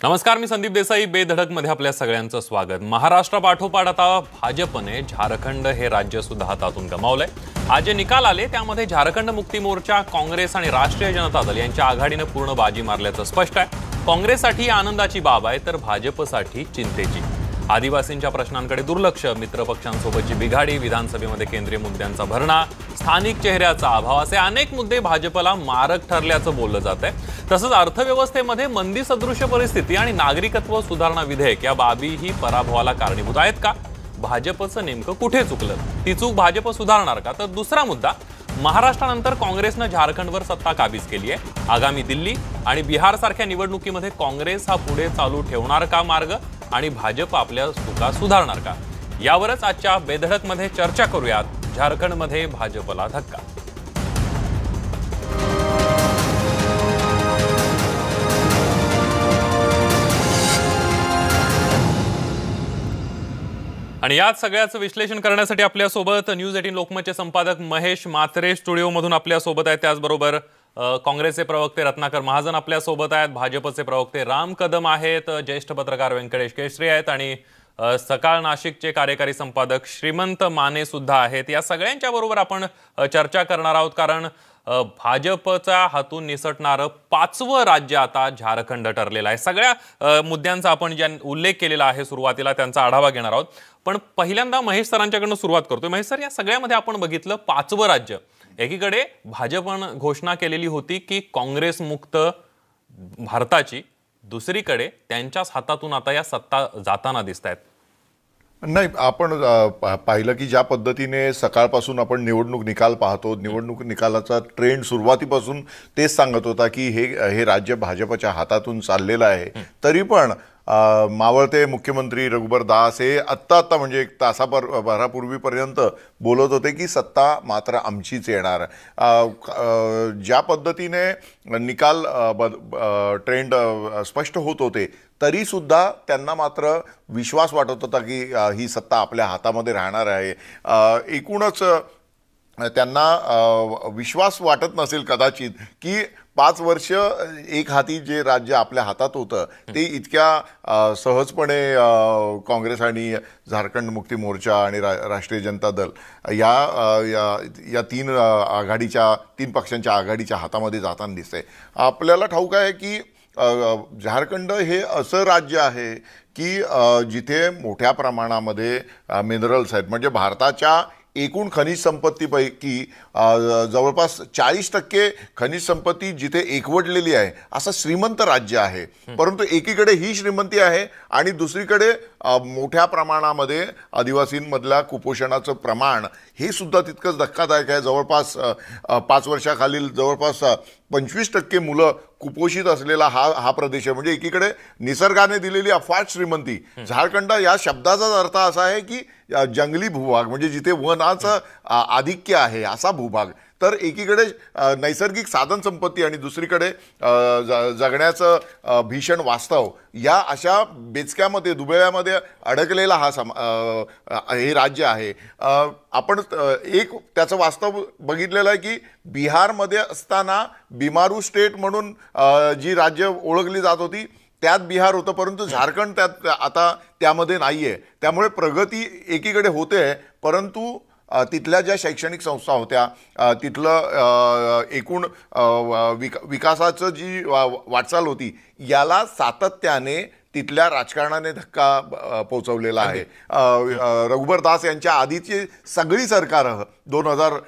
नमस्कार, मी संदीप देसाई. बेधडकमध्ये आपल्या सगळ्यांचं स्वागत. महाराष्ट्रापाठोपाठ आता भाजपने झारखंड हे राज्य सुद्धा हातातून गमावलंय. आज जे निकाल आले त्यामध्ये झारखंड मुक्ती मोर्चा, काँग्रेस आणि राष्ट्रीय जनता दल यांच्या आघाडीने पूर्ण बाजी मारल्याचं स्पष्ट आहे. काँग्रेससाठी आनंदाची बाब आहे तर भाजपसाठी चिंतेची. आदिवासींच्या प्रश्नांकडे दुर्लक्ष, मित्रपक्षांसोबतची बिघाडी, विधानसभेमध्ये केंद्रीय मुद्द्यांचा भरणा, स्थानिक चेहऱ्याचा अभाव असे अनेक मुद्दे भाजपला मारक ठरल्याचं बोललं जात आहे. तसंच अर्थव्यवस्थेमध्ये मंदी सदृश्य परिस्थिती आणि नागरिकत्व सुधारणा विधेयक या बाबीही पराभवाला कारणीभूत आहेत का? भाजपचं नेमकं कुठे चुकलं? ती चूक भाजप सुधारणार का? तर दुसरा मुद्दा, महाराष्ट्रानंतर काँग्रेसनं झारखंडवर सत्ता काबीज केली आहे. आगामी दिल्ली आणि बिहार सारख्या निवडणुकीमध्ये काँग्रेस हा पुढे चालू ठेवणार का मार्ग आणि भाजप आपल्या चुका सुधारणार का? यावरच आजच्या बेधडकमध्ये चर्चा करूयात. झारखंडमध्ये भाजपला धक्का. आणि यात सगळ्याचं विश्लेषण करण्यासाठी आपल्यासोबत न्यूज 18 लोकमतचे संपादक महेश म्हात्रे स्टुडिओमधून आपल्यासोबत आहेत. त्याचबरोबर काँग्रेसचे प्रवक्ते रत्नाकर महाजन आपल्यासोबत आहेत. भाजपचे प्रवक्ते राम कदम आहेत. ज्येष्ठ पत्रकार व्यंकटेश केसरी आहेत आणि सकाळ नाशिकचे कार्यकारी संपादक श्रीमंत माने सुद्धा आहेत. या सगळ्यांच्या बरोबर आपण चर्चा करणार आहोत, कारण भाजपचा हातून निसटणारं 5वं राज्य आता झारखंड ठरलेलं आहे. सगळ्या मुद्द्यांचा आपण ज्या उल्लेख केलेला आहे सुरुवातीला त्यांचा आढावा घेणार आहोत. पण पहिल्यांदा महेश सरांच्याकडनं सुरुवात करतोय. महेश सर, या सगळ्यामध्ये आपण बघितलं 5वं राज्य. एकीकडे भाजपनं घोषणा केलेली होती की काँग्रेस मुक्त भारताची, दुसरीकडे त्यांच्याच हातातून आता या सत्ता जाताना दिसत आहेत. नाही, आपण पाहिलं की ज्या पद्धतीने सकाळपासून आपण निवडणूक निकाल पाहतो, निवडणूक निकालाचा ट्रेंड सुरुवातीपासून तेच सांगत होता की हे राज्य भाजपच्या हातातून चाललेलं आहे. तरी पण मावळते मुख्यमंत्री रघुबर दास हे आत्ता म्हणजे एक तासाभरापूर्वीपर्यंत बोलत होते की सत्ता मात्र आमचीच येणार. ज्या पद्धतीने निकाल ट्रेंड स्पष्ट होत होते तरीसुद्धा त्यांना मात्र विश्वास वाटत होता की ही सत्ता आपल्या हातामध्ये राहणार आहे. एकूणच त्यांना विश्वास वाटत नसेल कदाचित की 5 वर्ष एक हाती जे राज्य आपल्या हातात होतं ते इतक्या सहजपणे काँग्रेस आणि झारखंड मुक्ती मोर्चा आणि राष्ट्रीय जनता दल या तीन पक्षांच्या आघाडीच्या हातामध्ये जाताना दिसतंय. आपल्याला ठाऊक आहे की झारखंड हे असं राज्य आहे की जिथे मोठ्या प्रमाणामध्ये मिनरल्स आहेत. म्हणजे भारताच्या एकूण खनिज संपत्तीपैकी जवळपास 40% खनिज संपत्ती जिथे एकवटलेली आहे असं श्रीमंत राज्य आहे. परंतु एकीकडे ही श्रीमंती आहे आणि दुसरीकडे मोठ्या प्रमाणामध्ये आदिवासींमधल्या कुपोषणाचं प्रमाण हे सुद्धा तितकंच धक्कादायक आहे. जवळपास 5 वर्षाखालील जवळपास 25% मुलं कुपोषित असलेला हा प्रदेश आहे. म्हणजे एकीकडे निसर्गाने दिलेली अफाट श्रीमंती. झारखंड या शब्दाचाच अर्थ असा आहे की जंगली भूभाग, म्हणजे जिथे वनाचं आधिक्य आहे असा भूभाग. तर एकीकडे नैसर्गिक साधन संपत्ती आणि दुसरीकडे जगण्याचं भीषण वास्तव, या अशा बेचक्यामध्ये दुबळ्यामध्ये अडकलेला हे राज्य आहे. आपण एक त्याचं वास्तव बघितलेलं आहे की बिहारमध्ये असताना बिमारू स्टेट म्हणून जी राज्य ओळखली जात होती त्यात बिहार होतं, परंतु झारखंड आता त्यामध्ये नाही आहे. त्यामुळे प्रगती एकीकडे होते, परंतु तिथल्या ज्या शैक्षणिक संस्था होत्या, तिथलं एकूण विकासाचं जी वाटचाल होती याला सातत्याने तिथल्या राजकारणाने धक्का पोचवलेला आहे. रघुबर दास यांच्या आधीची सगळी सरकारं 2000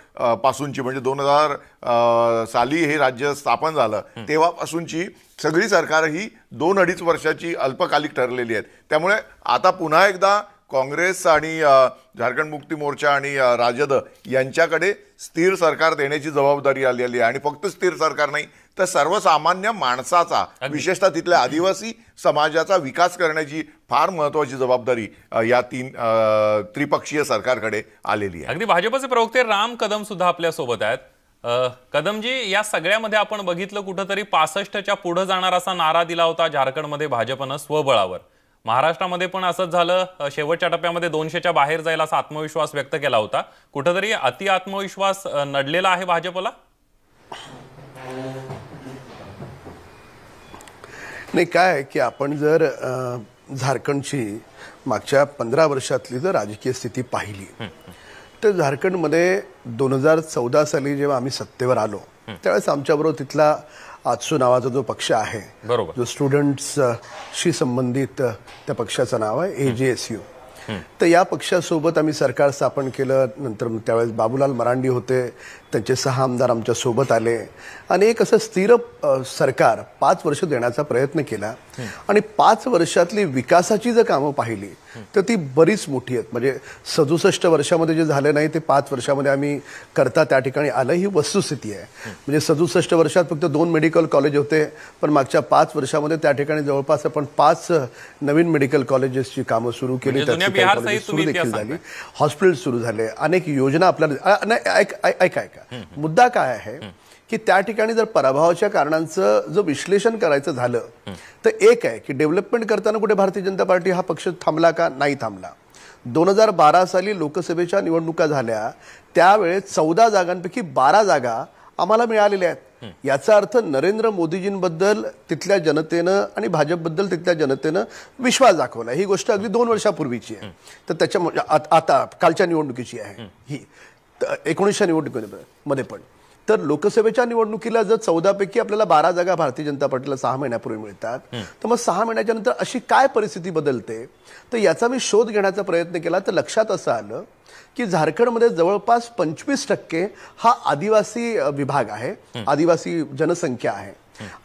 पासूनची, म्हणजे 2000 साली हे राज्य स्थापन झालं तेव्हापासूनची सगळी सरकारं ही 2-2.5 वर्षाची अल्पकालिक ठरलेली आहेत. त्यामुळे आता पुन्हा एकदा काँग्रेस आणि झारखंड मुक्ती मोर्चा आणि राजद यांच्याकडे स्थिर सरकार देण्याची जबाबदारी आलेली आहे. आणि फक्त स्थिर सरकार नाही तर सर्वसामान्य माणसाचा, विशेषतः तिथल्या आदिवासी समाजाचा विकास करण्याची फार महत्त्वाची जबाबदारी या त्रिपक्षीय सरकारकडे आलेली आहे. अगदी भाजपचे प्रवक्ते राम कदम सुद्धा आपल्या सोबत आहेत. कदमजी, या सगळ्यामध्ये आपण बघितलं कुठंतरी 65च्या पुढे जाणार असा नारा दिला होता झारखंडमध्ये भाजपनं स्वबळावर. महाराष्ट्रामध्ये पण असंच झालं. शेवटच्या टप्प्यामध्ये 200च्या बाहेर जायला असा आत्मविश्वास व्यक्त केला होता. कुठंतरी अति आत्मविश्वास नडलेला आहे भाजपला. नाही काय आहे की आपण जर झारखंडची मागच्या 15 वर्षातली जर राजकीय स्थिती पाहिली तर झारखंडमध्ये 2014 साली जेव्हा आम्ही सत्तेवर आलो त्यावेळेस आमच्याबरोबर तिथला आजसू नावाचा जो पक्ष आहे, बरोबर, जो स्टुडंट्सशी संबंधित त्या पक्षाचं नाव आहे AJSU. तर या पक्षासोबत आम्ही सरकार स्थापन केलं. नंतर त्यावेळेस बाबूलाल मरांडी होते, त्यांचे 6 आमदार आमच्या सोबत आले आणि एक असं स्थिर सरकार 5 वर्ष देण्याचा प्रयत्न केला. आणि 5 वर्षातली विकासाची जर कामं पाहिली तर ती बरीच मोठी आहेत. म्हणजे 67 वर्षामध्ये जे झालं नाही ते 5 वर्षामध्ये आम्ही करता त्या ठिकाणी आलं, ही वस्तुस्थिती आहे. म्हणजे 67 वर्षात फक्त 2 मेडिकल कॉलेज होते, पण मागच्या 5 वर्षामध्ये त्या ठिकाणी जवळपास आपण 5 नवीन मेडिकल कॉलेजेसची कामं सुरू केली, सुरू देखील झाली, हॉस्पिटल सुरू झाले, अनेक योजना आपल्याला. ऐका मुद्दा काय आहे की त्या ठिकाणी जर पराभवाच्या कारणांचं जर विश्लेषण करायचं झालं तर एक आहे की डेव्हलपमेंट करताना कुठे भारतीय जनता पार्टी हा पक्ष थांबला का? नाही थांबला. 2012 साली लोकसभेच्या निवडणुका झाल्या, त्यावेळेस 14 जागांपैकी 12 जागा आम्हाला मिळालेल्या आहेत. याचा अर्थ नरेंद्र मोदीजींबद्दल तिथल्या जनतेनं आणि भाजपबद्दल तिथल्या जनतेनं विश्वास दाखवला. ही गोष्ट अगदी 2 वर्षापूर्वीची आहे. तर त्याच्या आता कालच्या निवडणुकीची आहे ही, 19च्या निवडणुकीमध्ये पण. तर लोकसभेच्या निवडणुकीला जर 14 पैकी आपल्याला 12 जागा भारतीय जनता पार्टीला 6 महिन्यापूर्वी मिळतात, तर मग 6 महिन्याच्या नंतर अशी काय परिस्थिती बदलते? तर याचा मी शोध घेण्याचा प्रयत्न केला. तर लक्षात असं आलं की झारखंडमध्ये जवळपास 25% हा आदिवासी विभाग आहे, आदिवासी जनसंख्या आहे.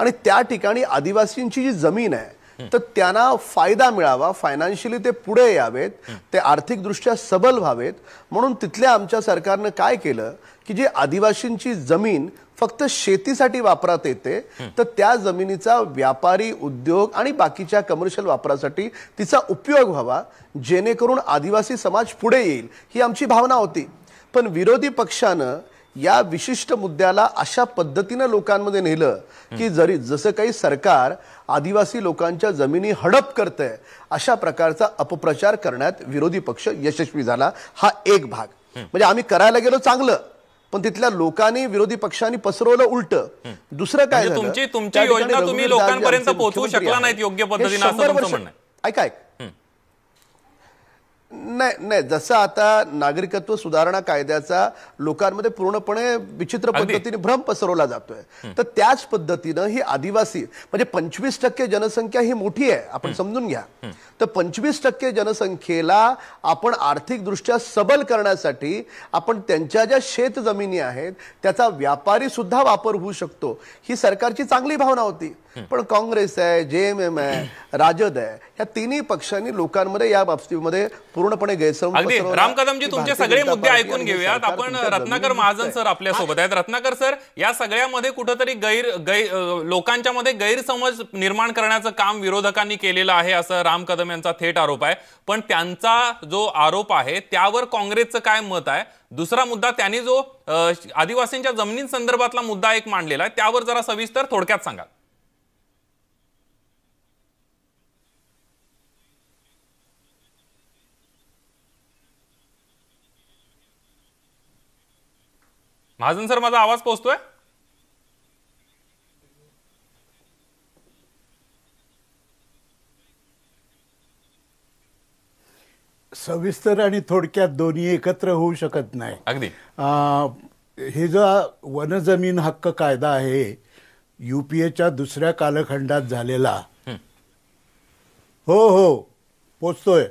आणि त्या ठिकाणी आदिवासींची जी जमीन आहे तर त्यांना फायदा मिळावा, फायनान्शियली ते पुढे यावेत, ते आर्थिकदृष्ट्या सबल व्हावेत, म्हणून तिथल्या आमच्या सरकारनं काय केलं की जी आदिवासींची जमीन फक्त शेतीसाठी वापरात येते तर त्या जमिनीचा व्यापारी उद्योग आणि बाकीच्या कमर्शियल वापरासाठी तिचा उपयोग व्हावा, जेणेकरून आदिवासी समाज पुढे येईल, ही आमची भावना होती. पण विरोधी पक्षानं या विशिष्ट मुद्द्याला अशा पद्धतीनं लोकांमध्ये नेलं की जसं काही सरकार आदिवासी लोकांच्या जमिनी हडप करतंय, अशा प्रकारचा अपप्रचार करण्यात विरोधी पक्ष यशस्वी झाला. हा एक भाग. म्हणजे आम्ही करायला गेलो चांगलं, पण तिथल्या लोकांनी, विरोधी पक्षांनी पसरवलं उलट. दुसरं काय झालं, तुमची योजना तुम्ही लोकांपर्यंत पोहोचवू शकला नाहीत योग्य पद्धतीने, असं तुमचं म्हणणं आहे? ऐक नाही, जसं आता नागरिकत्व सुधारणा कायद्याचा लोकांमध्ये पूर्णपणे विचित्र पद्धतीने भ्रम पसरवला जातोय, तर त्याच पद्धतीनं ही आदिवासी म्हणजे 25% जनसंख्या ही मोठी आहे, आपण समजून घ्या. तर 25% जनसंख्येला आपण आर्थिकदृष्ट्या सबल करण्यासाठी आपण त्यांच्या ज्या शेत जमिनी आहेत त्याचा व्यापारी सुद्धा वापर होऊ शकतो, ही सरकारची चांगली भावना होती. पण काँग्रेस आहे, JMM आहे, राजद आहे, या तिन्ही पक्षांनी लोकांमध्ये या बाबतीमध्ये पूर्णपणे गैरसमज. राम कदमजी, तुमचे सगळे मुद्दे ऐकून घेऊयात. आपण रत्नाकर महाजन सर आपल्या सोबत आहेत. रत्नाकर सर, या सगळ्यामध्ये कुठेतरी लोकांच्या मध्ये गैरसमज निर्माण करण्याचं काम विरोधकांनी केलेलं आहे, असं राम कदम यांचा थेट आरोप आहे. पण त्यांचा जो आरोप आहे त्यावर काँग्रेसचं काय मत आहे? दुसरा मुद्दा, त्यांनी जो आदिवासींच्या जमिनींसंदर्भातला मुद्दा एक मांडलेला आहे, त्यावर जरा सविस्तर थोडक्यात सांगा. महाजन सर, माझा आवाज पोहोचतोय? सविस्तर आणि थोडक्यात दोन्ही एकत्र होऊ शकत नाही. अगदी. हे जो वनजमीन हक्क कायदा आहे, UPAच्या दुसऱ्या कालखंडात झालेला. हो पोचतोय.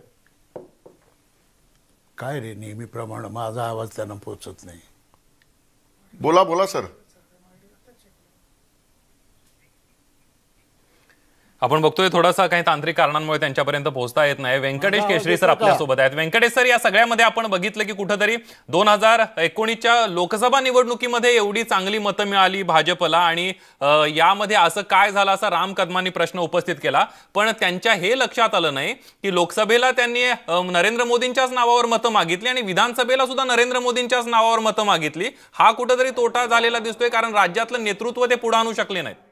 काय रे, नेहमीप्रमाणे माझा आवाज त्यांना पोचत नाही. बोला सर. आपण बघतोय थोडासा काही तांत्रिक कारणांमुळे त्यांच्यापर्यंत पोहोचता येत नाही. व्यंकटेश केशरी सर आपल्यासोबत आहेत. व्यंकटेश सर, या सगळ्यामध्ये आपण बघितलं की कुठेतरी 2019च्या लोकसभा निवडणुकीमध्ये एवढी चांगली मतं मिळाली भाजपला, आणि यामध्ये असं काय झालं असा राम कदमांनी प्रश्न उपस्थित केला. पण त्यांच्या हे लक्षात आलं नाही की लोकसभेला त्यांनी नरेंद्र मोदींच्याच नावावर मतं मागितली आणि विधानसभेला सुद्धा नरेंद्र मोदींच्याच नावावर मतं मागितली. हा कुठेतरी तोटा झालेला दिसतोय, कारण राज्यातलं नेतृत्व ते पुढे आणू शकले नाहीत.